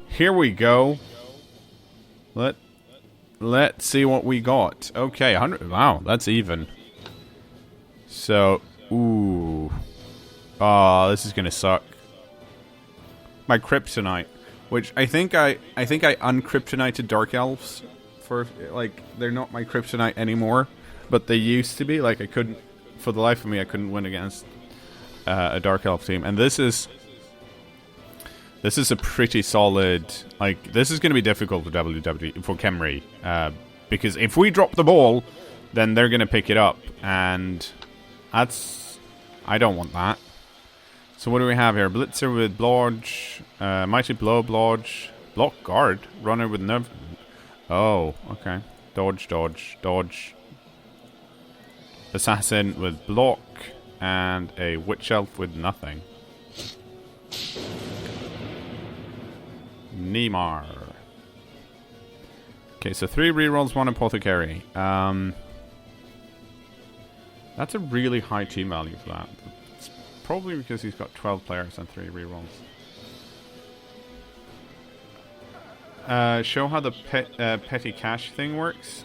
Here we go. Let's see what we got. Okay, 100. Wow, that's even. So, ooh. Oh, this is gonna suck. My kryptonite, which I think I unkryptonited Dark Elves for, like, they're not my kryptonite anymore, but they used to be. Like, I couldn't, for the life of me, I couldn't win against a Dark Elf team, and this is a pretty solid. Like, this is going to be difficult for WWE, for Khemri, because if we drop the ball, then they're going to pick it up, and I don't want that. So what do we have here? Blitzer with Blodge, Mighty Blow, Blodge, Block Guard, Runner with Nerve. Oh, okay. Dodge, Dodge, Dodge. Assassin with Block, and a Witch Elf with nothing. Neymar. Okay, so 3 rerolls, 1 Apothecary. That's a really high team value for that. It's probably because he's got 12 players and 3 rerolls. Show how the petty cash thing works.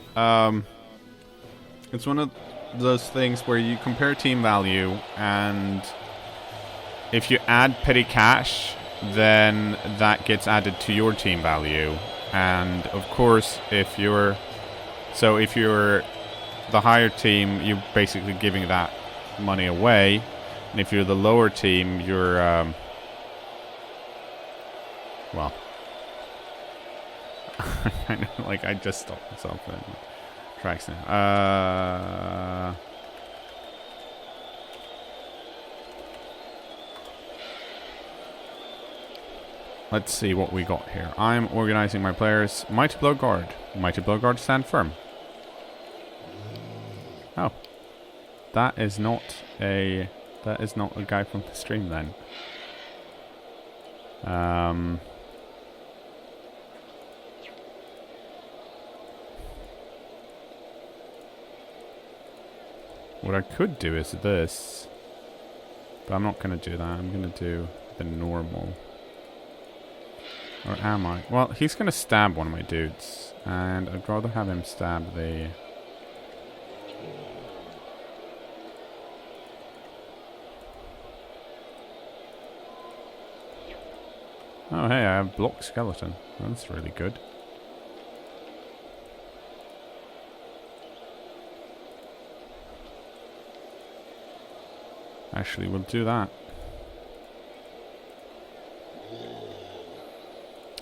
It's one of those things where you compare team value, and if you add petty cash, then that gets added to your team value. And of course, if you're the higher team, you're basically giving that money away, and if you're the lower team, you're well, I know, like, I just stopped myself in tracks now. Let's see what we got here. I'm organizing my players. Mighty Blow Guard. Mighty Blow Guard, stand firm. Oh. That is not a guy from the stream then. What I could do is this. But I'm not going to do that. I'm going to do the normal. Or am I? Well, he's going to stab one of my dudes. And I'd rather have him stab the... Oh, hey, I have block skeleton. That's really good. Actually, we'll do that.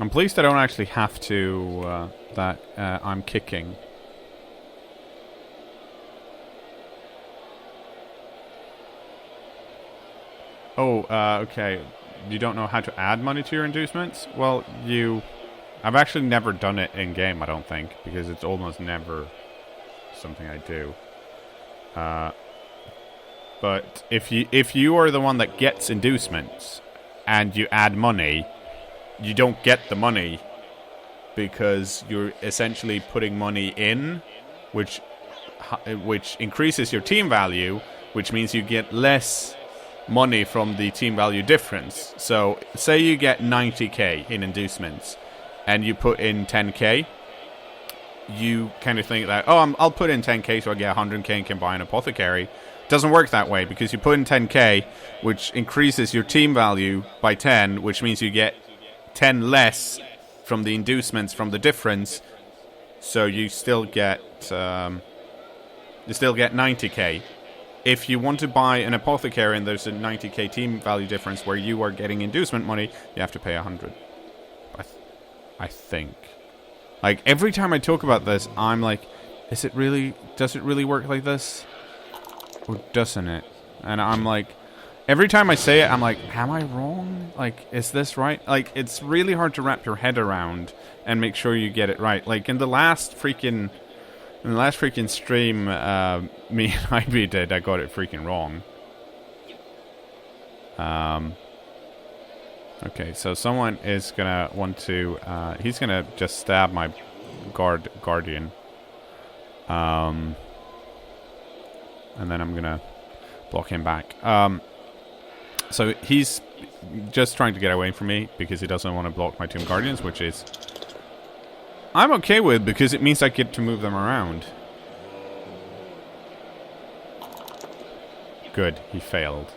I'm pleased I don't actually have to, I'm kicking. Oh, okay. You don't know how to add money to your inducements? Well, I've actually never done it in-game, I don't think, because it's almost never something I do. But if you are the one that gets inducements, and you add money, you don't get the money because you're essentially putting money in, which increases your team value, which means you get less money from the team value difference. So say you get 90k in inducements and you put in 10k, you kind of think that, oh, I'll put in 10k so I get 100k and can buy an apothecary. Doesn't work that way, because you put in 10k, which increases your team value by 10, which means you get 10 less from the inducements from the difference, so you still get 90k. If you want to buy an apothecary and there's a 90k team value difference where you are getting inducement money, you have to pay 100. I think. Like, every time I talk about this, I'm like, does it really work like this? Or doesn't it? And I'm like, every time I say it, I'm like, am I wrong? Like, is this right? Like, it's really hard to wrap your head around and make sure you get it right. Like, in the last freaking stream me and Ivy did, I got it freaking wrong. Okay, so someone is gonna want to, he's gonna just stab my guardian. And then I'm gonna block him back. So he's just trying to get away from me because he doesn't want to block my Tomb Guardians, which is I'm okay with because it means I get to move them around. Good, he failed.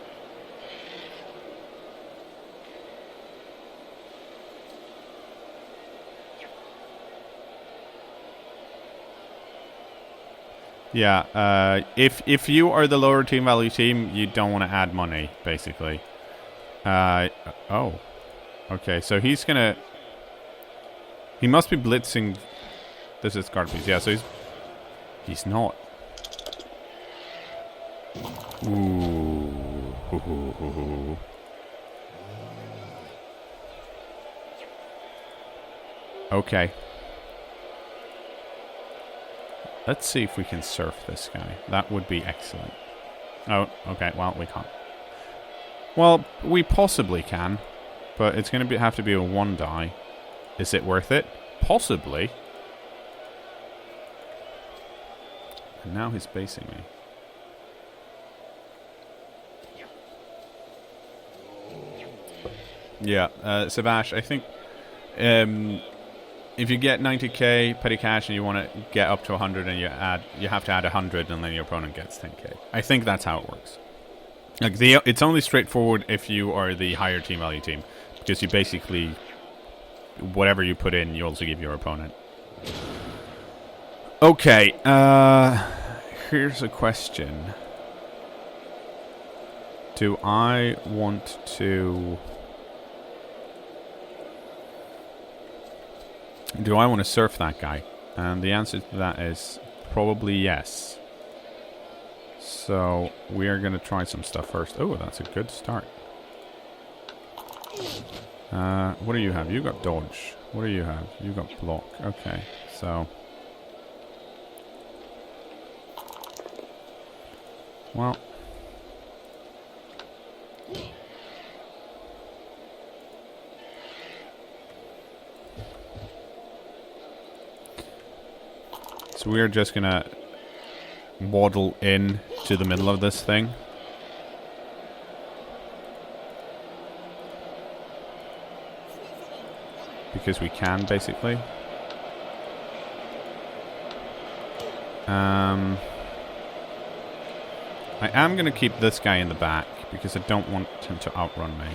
Yeah, if you are the lower team value team, you don't want to add money, basically. Oh. Okay, so he's gonna... He must be blitzing... This is card piece, yeah, so he's not. Ooh. Okay. Let's see if we can surf this guy. That would be excellent. Oh, okay. Well, we can't. Well, we possibly can, but it's going to have to be a 1 die. Is it worth it? Possibly. And now he's basing me. Yeah, Savash, I think... if you get 90k petty cash and you want to get up to 100 and you have to add 100 and then your opponent gets 10k. I think that's how it works. Like it's only straightforward if you are the higher team value team, because you basically whatever you put in, you also give your opponent. Okay, here's a question. Do I want to surf that guy? And the answer to that is probably yes. So we are going to try some stuff first. Oh, that's a good start. What do you have? You got dodge. What do you have? You got block. Okay, so... Well... So we're just gonna waddle in to the middle of this thing. Because we can, basically. I am gonna keep this guy in the back because I don't want him to outrun me.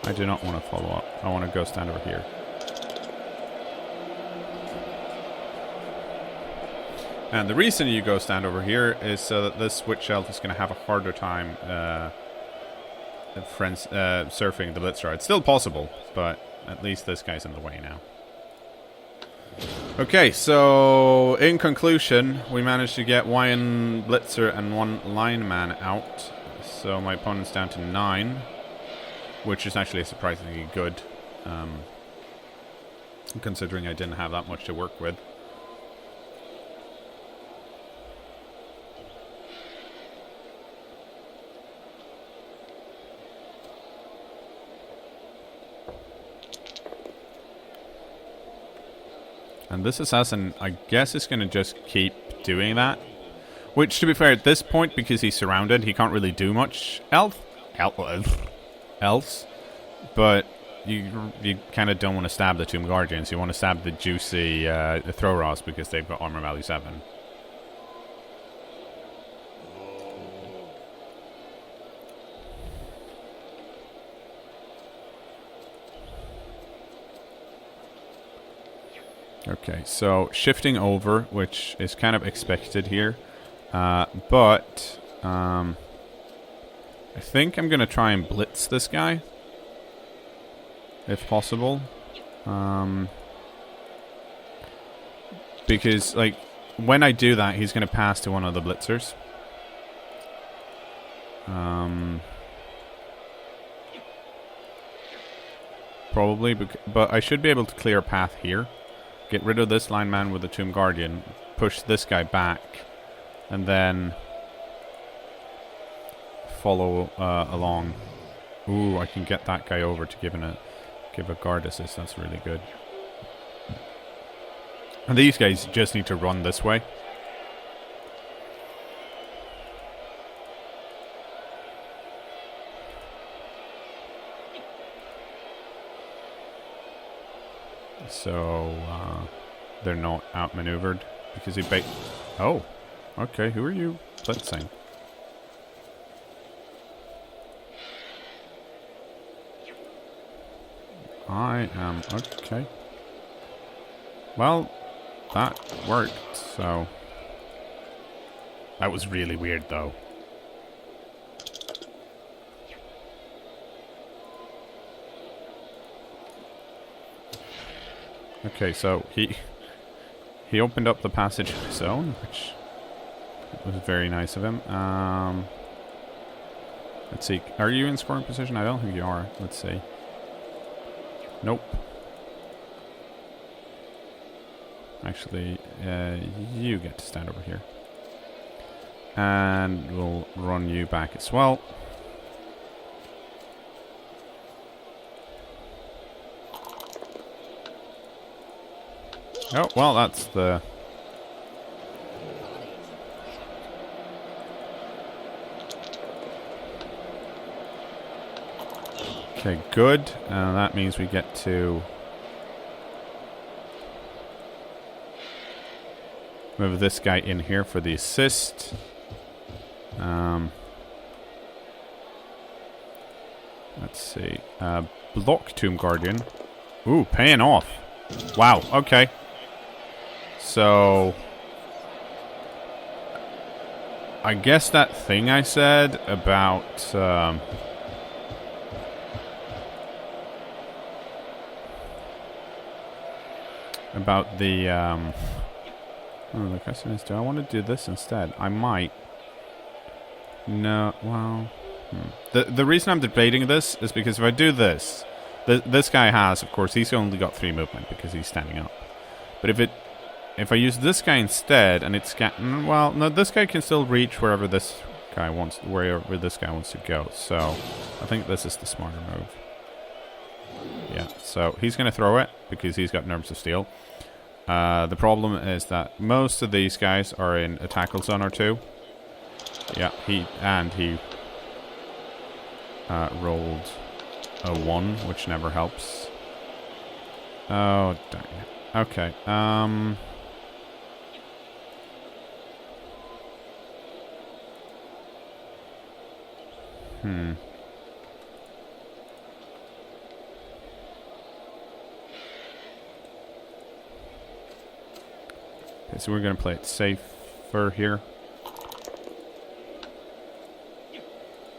I do not want to follow up. I want to go stand over here. And the reason you go stand over here is so that this Witch Elf is going to have a harder time surfing the Blitzer. It's still possible, but at least this guy's in the way now. Okay, so in conclusion, we managed to get one Blitzer and one lineman out. So my opponent's down to 9. Which is actually surprisingly good, considering I didn't have that much to work with. And this assassin, I guess, is going to just keep doing that. Which, to be fair, at this point, because he's surrounded, he can't really do much. Elves, but you kind of don't want to stab the Tomb Guardians. You want to stab the juicy Throw-Ross because they've got armor value 7. Okay, so shifting over, which is kind of expected here, but I think I'm going to try and blitz this guy, if possible. Because, like, when I do that, he's going to pass to one of the blitzers. Probably, but I should be able to clear a path here. Get rid of this lineman with the Tomb Guardian, push this guy back, and then follow along. Ooh, I can get that guy over to give a guard assist. That's really good. And these guys just need to run this way. So they're not outmaneuvered because he bait. Oh, okay. Who are you blitzing? I am okay. Well, that worked. So that was really weird, though. Okay, so he opened up the passage of his own, which was very nice of him. Let's see. Are you in scoring position? I don't think you are. Let's see. Nope. Actually, you get to stand over here. And we'll run you back as well. Oh, well, that's the... Okay, good. That means we get to... move this guy in here for the assist. Let's see. Block Tomb Guardian. Ooh, paying off. Wow, okay. So... I guess that thing I said about... about the... oh, the question is, do I want to do this instead? I might. No, well... The reason I'm debating this is because if I do this... this guy has, of course, he's only got 3 movement because he's standing up. But if I use this guy instead, and it's... well, no, this guy can still reach wherever this guy wants... wherever this guy wants to go. So, I think this is the smarter move. Yeah, so he's going to throw it because he's got Nerves of Steel. The problem is that most of these guys are in a tackle zone or 2. Yeah, he rolled a 1, which never helps. Oh, dang it. Okay, Okay, so we're going to play it safer here.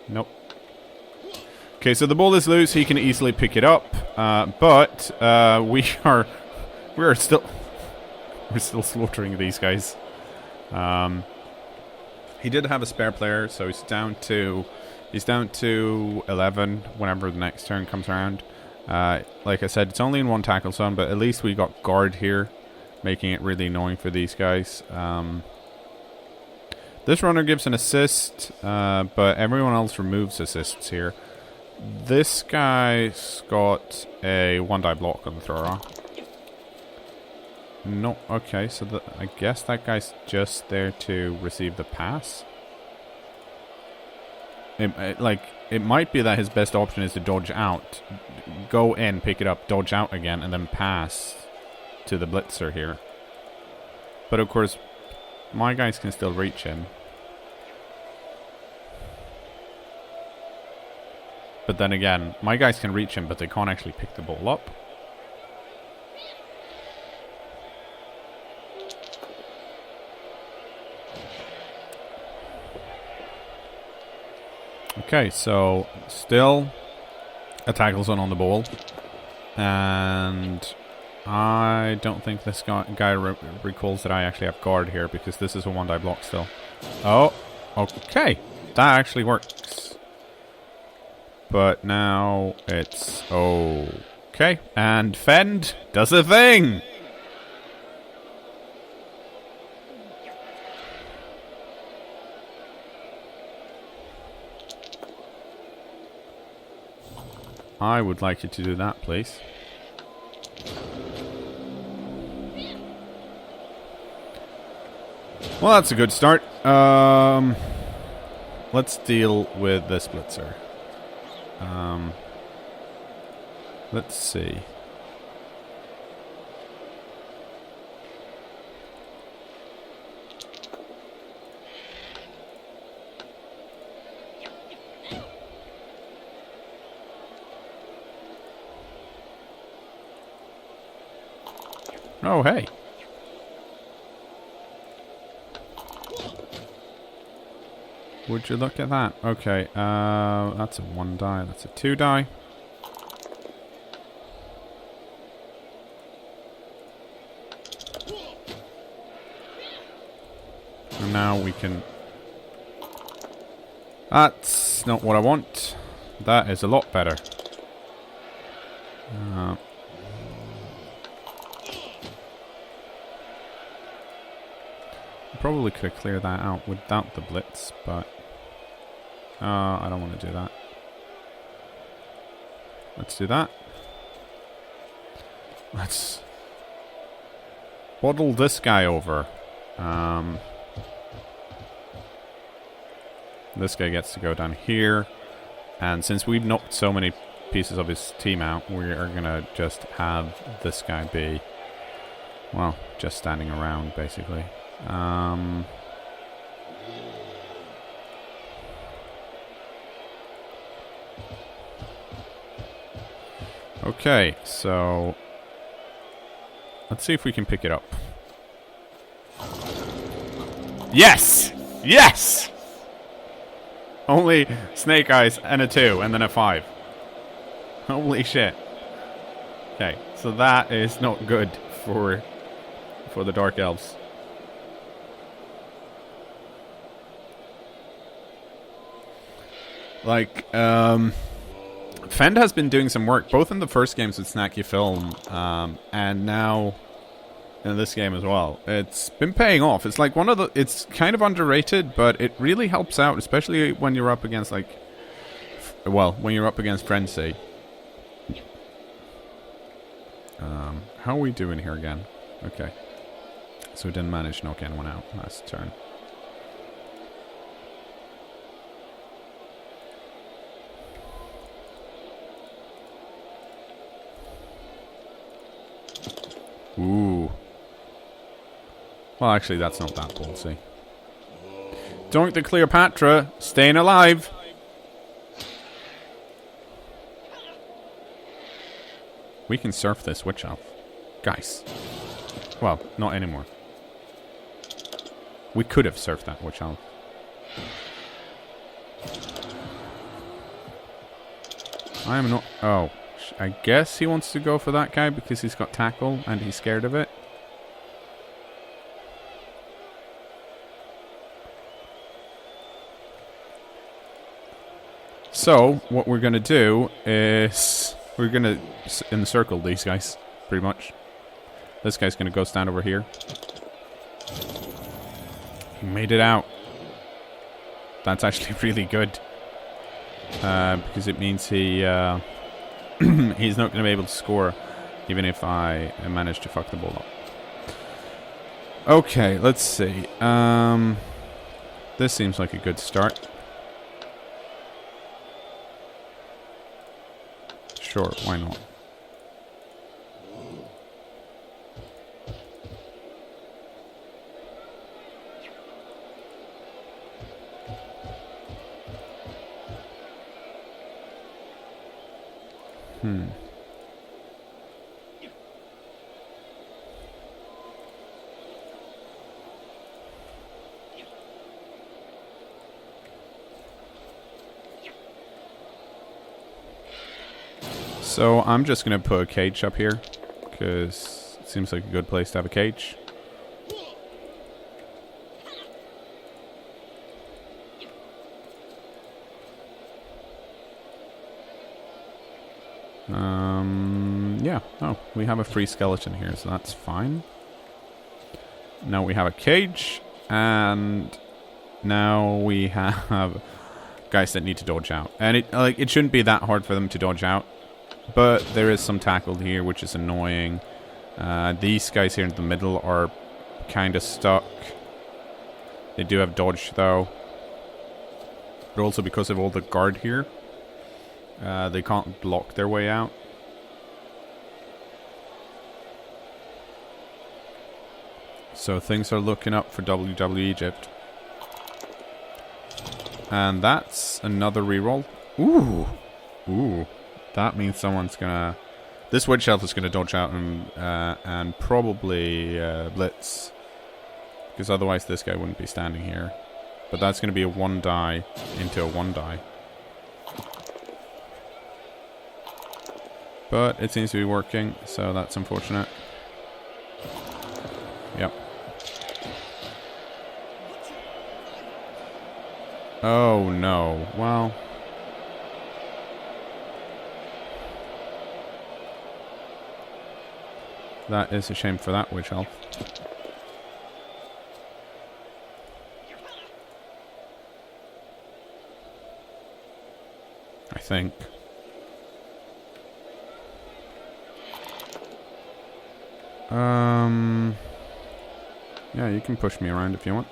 Nope. Okay, so the ball is loose. He can easily pick it up, but we're still slaughtering these guys. He did have a spare player, so he's down to 11 whenever the next turn comes around. Like I said, it's only in 1 tackle zone, but at least we got guard here, making it really annoying for these guys. This runner gives an assist, but everyone else removes assists here. This guy's got a 1-die block on the thrower. No, okay, so I guess that guy's just there to receive the pass. It might be that his best option is to dodge out, go in, pick it up, dodge out again, and then pass to the blitzer here. But of course, my guys can still reach him. But then again, my guys can reach him, but they can't actually pick the ball up. Okay, so still a tackle zone on the ball. And I don't think this guy recalls that I actually have guard here, because this is a 1-die block still. Oh, okay. That actually works. But now it's okay. And Fend does a thing! I would like you to do that, please. Well, that's a good start. Let's deal with the splitzer. Let's see. Oh, hey. Would you look at that? Okay, that's a 1 die, that's a 2 die. And now we can... That's not what I want. That is a lot better. Probably could have cleared that out without the blitz, but I don't want to do that. Let's do that. Let's bottle this guy over. This guy gets to go down here, and since we've knocked so many pieces of his team out, we are gonna just have this guy be, well, just standing around basically. Okay, so let's see if we can pick it up. Yes! Yes! Only snake eyes and a 2 and then a 5. Holy shit. Okay, so that is not good for the Dark Elves. Like, Fend has been doing some work, both in the first games with Snacky Film, and now in this game as well. It's been paying off. It's like it's kind of underrated, but it really helps out, especially when you're up against, like, when you're up against Frenzy. How are we doing here again? Okay. So we didn't manage to knock anyone out last turn. Ooh. Well, actually, that's not that ballsy. Doink the Cleopatra, staying alive. We can surf this witch elf. Guys. Well, not anymore. We could have surfed that witch elf. I am not... Oh. I guess he wants to go for that guy because he's got tackle and he's scared of it. So, what we're going to do is... We're going to encircle these guys, pretty much. This guy's going to go stand over here. He made it out. That's actually really good. Because it means he... he's not going to be able to score, even if I manage to fuck the ball up. Okay, let's see. This seems like a good start. Sure, why not? So I'm just going to put a cage up here, because it seems like a good place to have a cage. Yeah. Oh, we have a free skeleton here, so that's fine. Now we have a cage, and now we have guys that need to dodge out. And it shouldn't be that hard for them to dodge out. But there is some tackled here, which is annoying. These guys here in the middle are kind of stuck. They do have dodge, though. But also because of all the guard here, they can't block their way out. So things are looking up for WWEgypt. And that's another reroll. Ooh. Ooh. That means someone's gonna... This Witch Elf is gonna dodge out and probably blitz. Because otherwise this guy wouldn't be standing here. But that's gonna be a 1 die into a 1 die. But it seems to be working, so that's unfortunate. Yep. Oh no. Well... That is a shame for that Witch Elf. I think. Yeah, you can push me around if you want.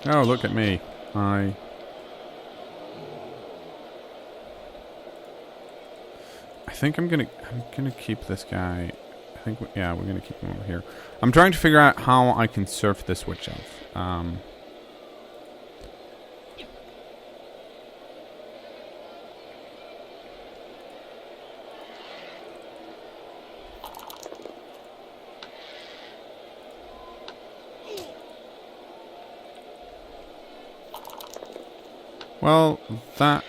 Oh, look at me. I think I'm gonna keep this guy. I think yeah, we're gonna keep him over here. I'm trying to figure out how I can surf this Witch Elf. Well, that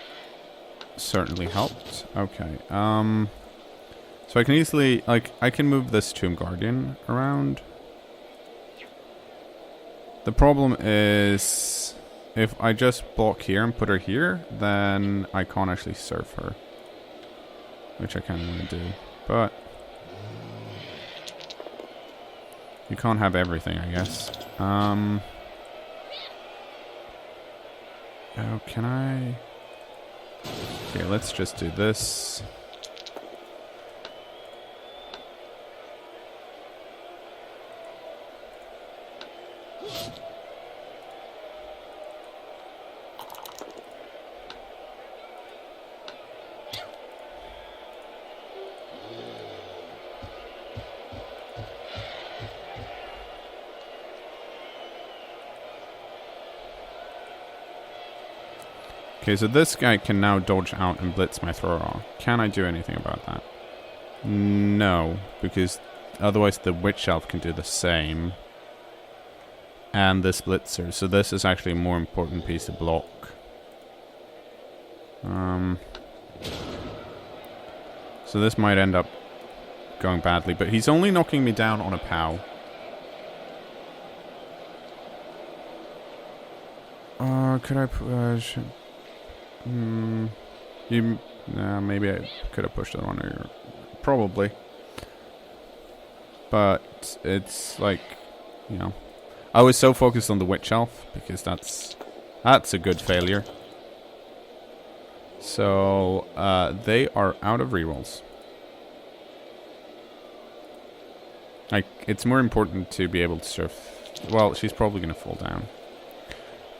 certainly helped. Okay. So I can easily, like, I can move this Tomb Guardian around. The problem is, if I just block here and put her here, then I can't actually surf her. Which I kind of want to do. But you can't have everything, I guess. Oh, can I? Okay, let's just do this. Okay, so this guy can now dodge out and blitz my thrower. Can I do anything about that? No, because otherwise the Witch Elf can do the same. And this blitzer, so this is actually a more important piece of block. So this might end up going badly, but he's only knocking me down on a POW. Could I push? Maybe I could have pushed it on her. Probably. But it's like, you know, I was so focused on the Witch Elf because that's a good failure. So they are out of rerolls. Like, it's more important to be able to surf. Well, she's probably gonna fall down.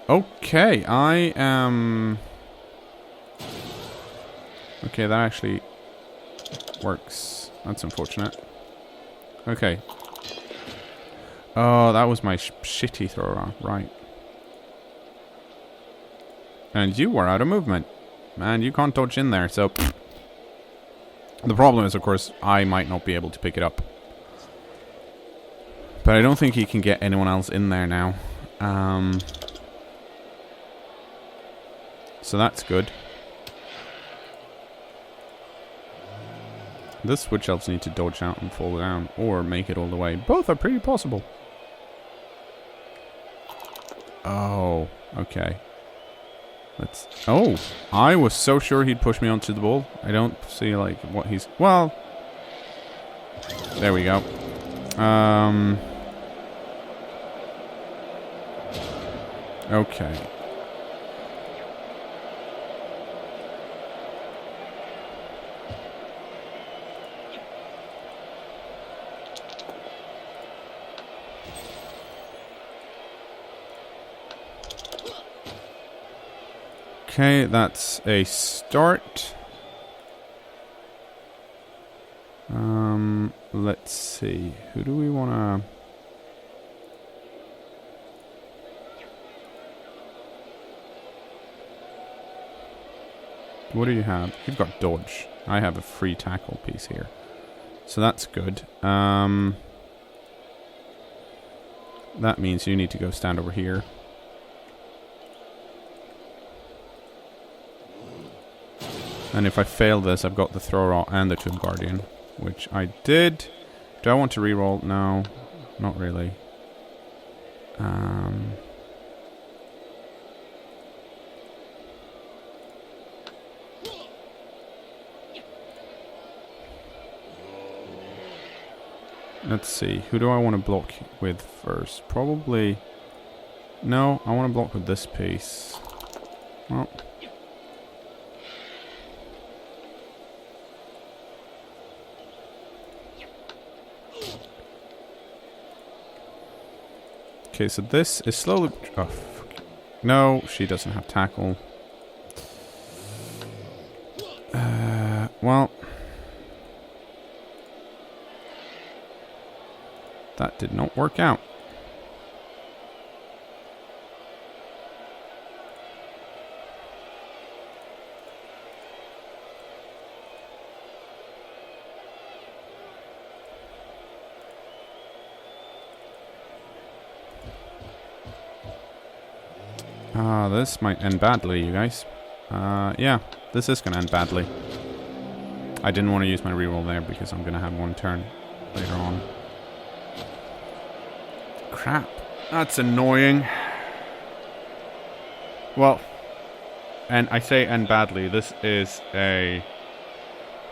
Okay, I am. Okay, that actually works. That's unfortunate. Okay. Oh, that was my shitty thrower. Right. And you were out of movement. Man, you can't dodge in there, so... The problem is, of course, I might not be able to pick it up. But I don't think he can get anyone else in there now. So that's good. This Witch Elves need to dodge out and fall down, or make it all the way. Both are pretty possible. Oh, okay. Let's... Oh, I was so sure he'd push me onto the ball. I don't see, like, what he's... Well, there we go. Okay. Okay, that's a start. Let's see. Who do we want to... What do you have? You've got dodge. I have a free tackle piece here. So that's good. That means you need to go stand over here. And if I fail this, I've got the thrower and the Tomb Guardian, which I did. Do I want to reroll? No, not really. Let's see. Who do I want to block with first? Probably... No, I want to block with this piece. Well... Okay, so this is slowly... Oh, fuck. No, she doesn't have tackle. Well... That did not work out. This might end badly, you guys. Yeah, this is going to end badly. I didn't want to use my reroll there because I'm going to have one turn later on. Crap. That's annoying. Well, and I say end badly. This is a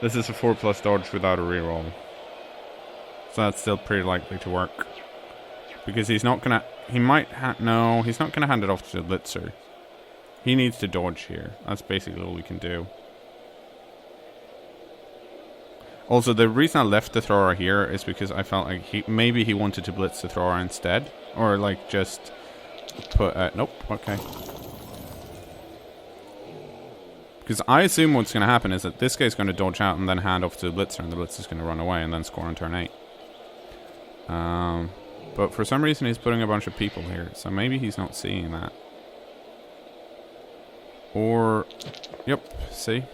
4+ dodge without a reroll. So that's still pretty likely to work. Because he's not going to... He might... No, he's not going to hand it off to the Blitzer. He needs to dodge here. That's basically all we can do. Also, the reason I left the thrower here is because I felt like maybe he wanted to blitz the thrower instead. Or, like, just put... nope, okay. Because I assume what's going to happen is that this guy's going to dodge out and then hand off to the Blitzer, and the Blitzer's going to run away and then score on turn 8. But for some reason he's putting a bunch of people here, so maybe he's not seeing that. Or... Yep, see?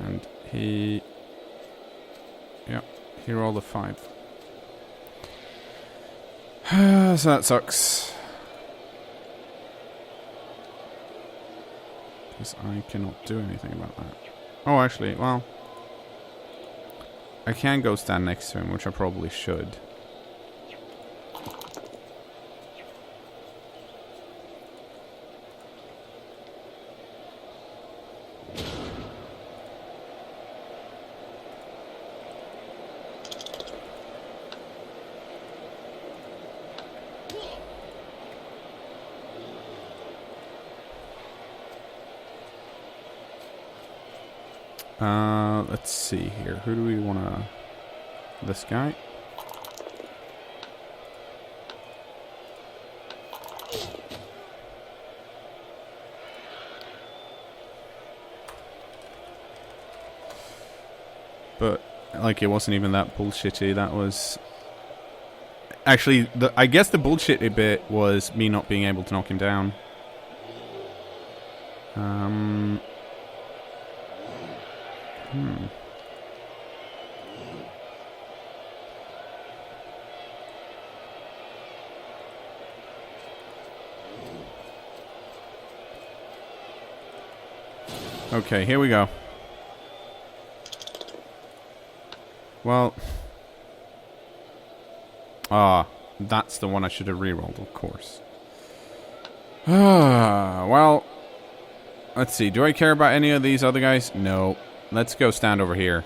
And he... Yep, he rolled a 5. So that sucks. Because I cannot do anything about that. Oh, actually, well... I can go stand next to him, which I probably should. Let's see here. Who do we want to... This guy? But, like, it wasn't even that bullshitty. That was... Actually, I guess the bullshitty bit was me not being able to knock him down. Okay, here we go. Well... that's the one I should have rerolled, of course. Well... Let's see, do I care about any of these other guys? No. Let's go stand over here.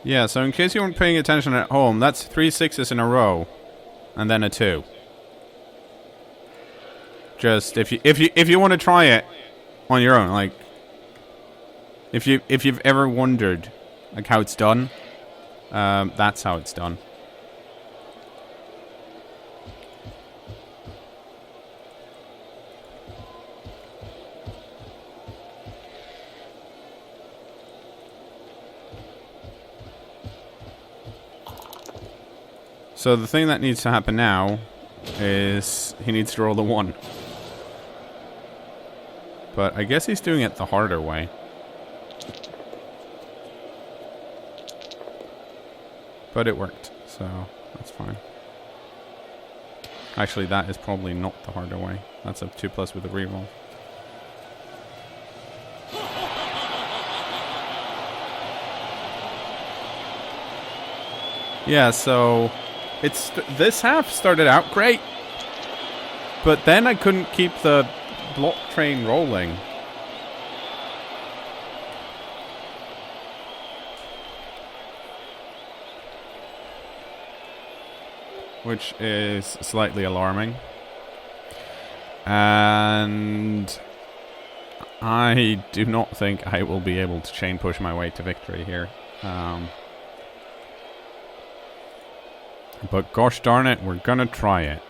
Yeah, so in case you weren't paying attention at home, that's 3 6s in a row. And then a 2. Just, if you want to try it on your own, like... If you've ever wondered, like, how it's done, that's how it's done. So the thing that needs to happen now is he needs to roll the 1. But I guess he's doing it the harder way. But it worked, so that's fine. Actually, that is probably not the harder way. That's a 2+ with a reroll. Yeah, so... this half started out great, but then I couldn't keep the block train rolling. Which is slightly alarming. And I do not think I will be able to chain push my way to victory here. But gosh darn it, we're gonna try it.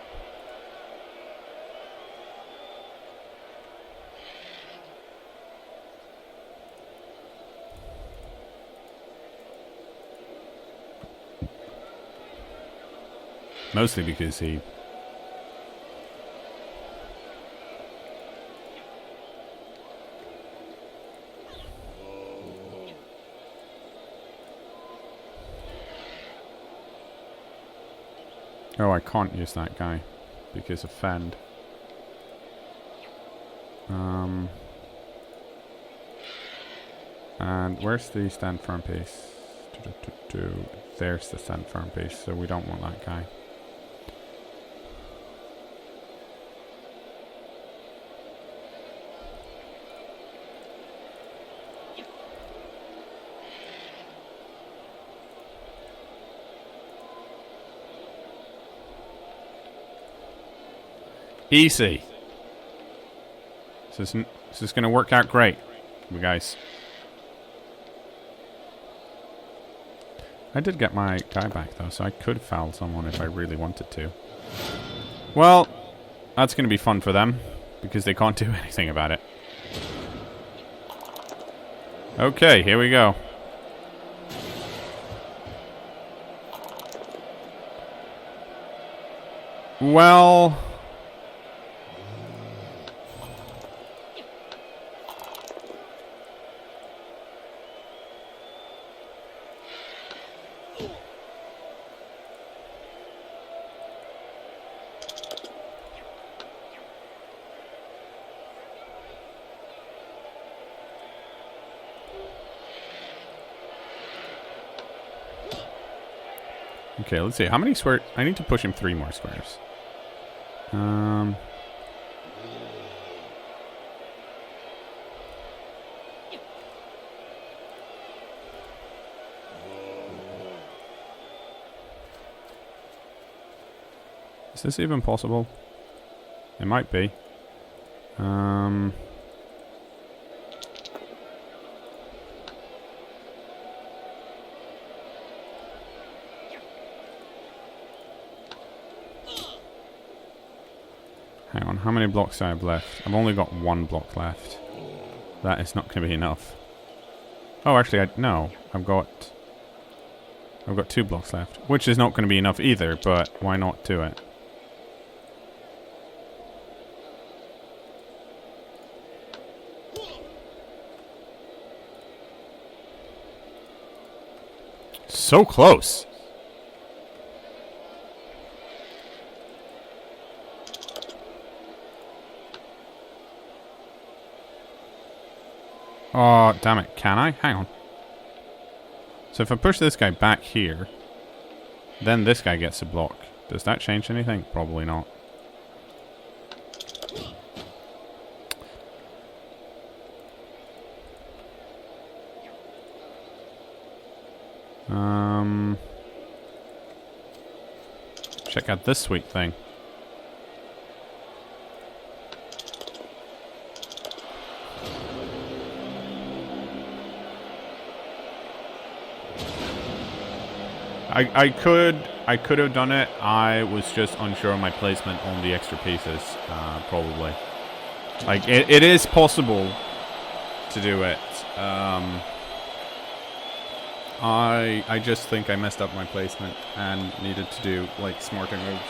Mostly because he... Oh, I can't use that guy because of Fend. And where's the stand firm piece? There's the stand firm piece, so we don't want that guy. Easy. This is going to work out great, you guys. I did get my guy back, though, so I could foul someone if I really wanted to. Well, that's going to be fun for them, because they can't do anything about it. Okay, here we go. Well... Okay, let's see. How many squares? I need to push him 3 more squares. Is this even possible? It might be. Hang on, how many blocks do I have left? I've only got 1 block left. That is not going to be enough. Oh, actually, no. I've got 2 blocks left, which is not going to be enough either, but why not do it? So close! Oh, damn it. Can I? Hang on. So if I push this guy back here, then this guy gets a block. Does that change anything? Probably not. Check out this sweet thing. I could have done it. I was just unsure of my placement on the extra pieces, probably. Like, it is possible to do it. I just think I messed up my placement and needed to do, like, smarter moves.